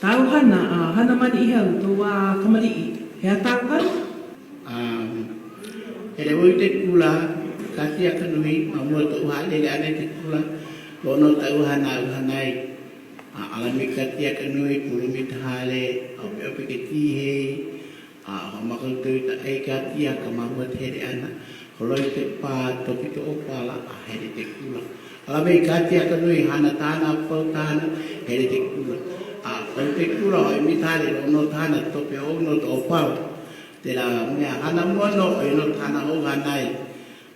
Tau hana mani Niʻihau, tō wā kamaliʻi. Hea tau hana? He re woi te kula, katia kanui, ma mua tō hale le ane te kula, lono tau uhanai. Alami katia kanui, pulumi te hale, ope ke tihe, makautu ta ei katia, ka mamua te here ana, holoi te pā, topi te opala, here te kula. Alami katia kanui, hana tāna, pau tāna, here te kula. Pau te kula, oi mi tāle, lono tāna, topi ono te opala. Te la mea hana moano o ino tāna o hanai.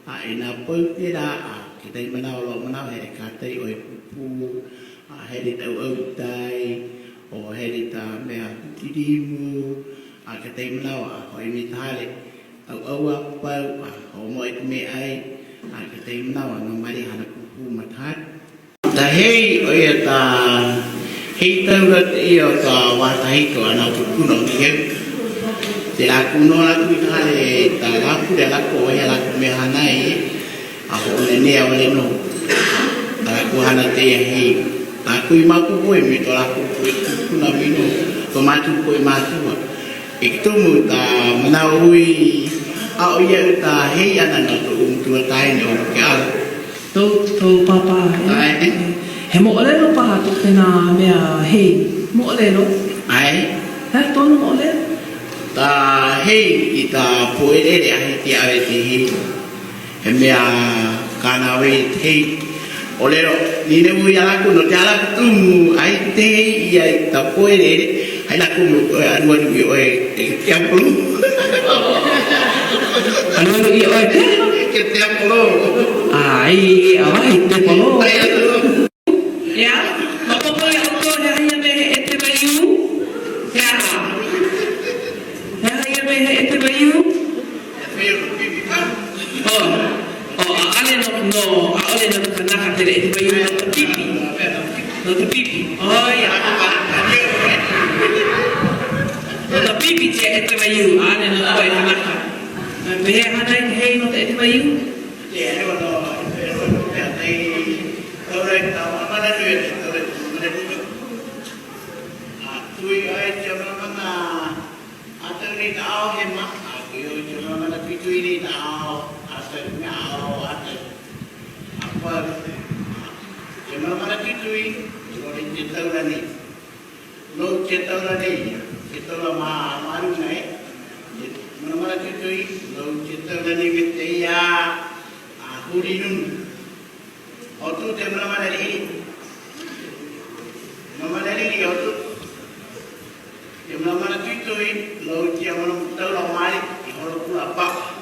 E nā pau te la, ki tei manao lo manao he kātei o e pupu, he re tau au tai, o he re tā mea tirimu, ki tei manao o e mi tāle, au a pau, o mo e te mea ai, ki tei manao no mari hana pupu matai. Ta hei o ia tā, hei taura te ia o tā wātahiko ana kūpuna ki heu. Te la kuno la tu kale ta la ku de la ko ya la me hanai a ho le ne o le no ta ku hana te hi a ku ma ku ko mi to la ku na mi no to ma tu ko ma tu e to mu ta mana ui a o ya ta he ana no to tu tai no ka to papa he moʻolelo paha to tena mea hei moʻolelo ai he tonu moʻolelo ta hei I ta poerere ahi te awe te hei. He mea kāna wei te hei. O lero, ni ne mui alaku no te alaku tumu ai te hei I ai ta poerere. Hai laku mo koe anuanu I oe te ampolo. Anuanu I oe te? Ke te ampolo. Ai, awai te polo. Ya, mapoko I auto he aia me e te maiu. Ya, he e te maiu? Ale no ale no kanaka te e te maiu no te pipi. No te pipi. Oh ya. No te pipi te e te maiu, ale no koe kanaka. Me he hana I te hei no te e te maiu? Te e no te hei taure tawa mana nui e taure mana nui. Tui ai te mana atau ni tau he mak aku yo cuma mana pitu ini tau atau ngau atau apa cuma mana pitu ini kalau ini tahu lagi lo tahu lagi kita lama malu naik mana pitu ini lo tahu lagi kita ya aku dinun waktu dia mana ini waktu Yang mana tu lo dia mana tahu lo mari, kalau pun apa,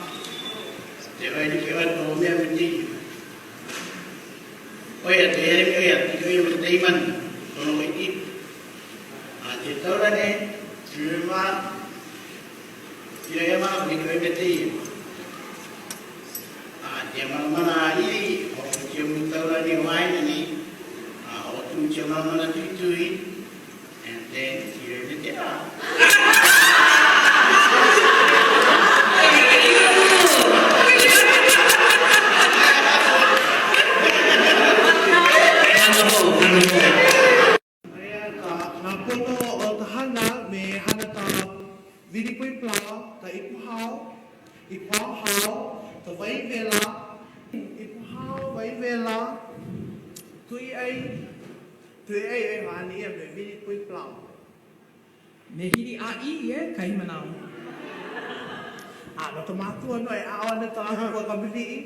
dia ini kewan tu dia mesti. Oh ya, dia mesti iman, kalau ini, dia tahu lah ni, cuma dia mana dia mesti. Dia mana ini, dia mesti tahu lah ni why ni, waktu dia mana tu and then dia mesti Me hiri a I kai manao. No te mātua no e awana tāku a kamaliʻi.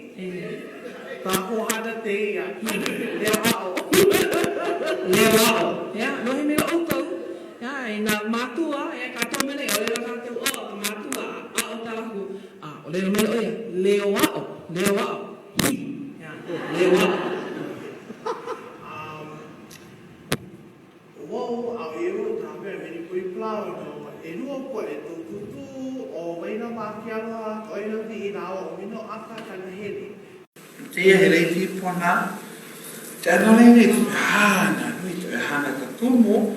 Tāku hana te ia. Lea hao. Lea hao. Ya, no he mea outou. Ya, I nā mātua, e kātou mele, o leo kātou o, ka mātua, a o tāku. O leo mele oia, leo ao. Hi. Ya, leo ao. Wau, au e ro tā mea meni pui plau no. E rua koe e tō tutu o waina mākianga, o ina vi ina o mino aka Kanahele. Te ia he reiti pona, te anale nei tu hana, nui tu e hana ka tumo,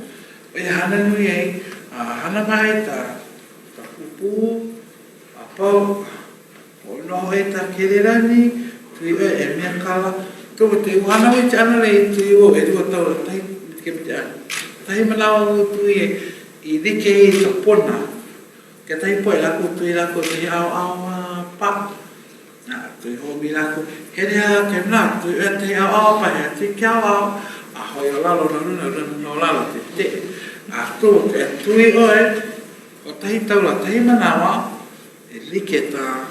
o e hana nui ei, hana mai ta kupu, a pau, o noho e ta kererani, tu i e mea kala, tō te uhana wei te anale i tu i o e rua tau, tai, ke me te ana. tahi manao tui I like I tapona. Ke tahi poe lako tui lako tui au pa. Tui homi lako. He rea ke mna tui e te au pa he te kia au. A hoi o lalo na luna no lalo te te. A tū ke tui oe. O tahi taula tahi manawa. E like ta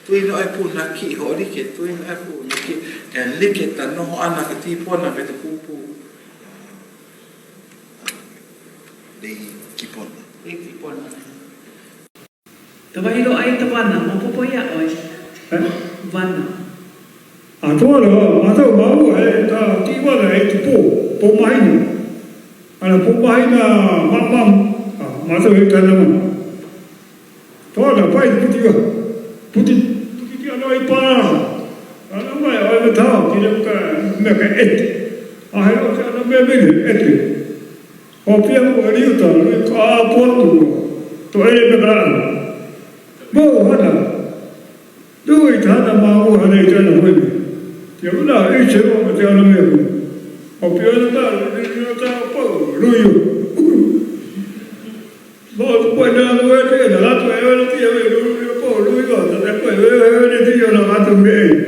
tui no e pūna ki ho like tui no e pūna ki. E like ta noho ana ka tīpona me te pūpū. Dei kipona. Dei kipona. Tawahilo ai tawana, mapopo ia oi. Vana. A toara, a tau mau e ta tiwana e te pō mahina. Ana pō mahina maʻamau. Ma tau e tāna mana. Toara, pai te puti wa. Puti ki ano i pāra. Ana mai o e tāo ki reo ka mea ka ete. A heo ka ana mea mene ete. O pia mo e riuta, e ka a pōtu. To e me kāna. Mō hana. Nui tāna māu hana I tāna huemi. Te una e se o me te ana mea hui. O pia ana tāna, e tāna pau, rui o. Mō tu poe nā nua e te, na lato e ora tia me rui o pau, rui o, ta te poe e ora tia na lato me e.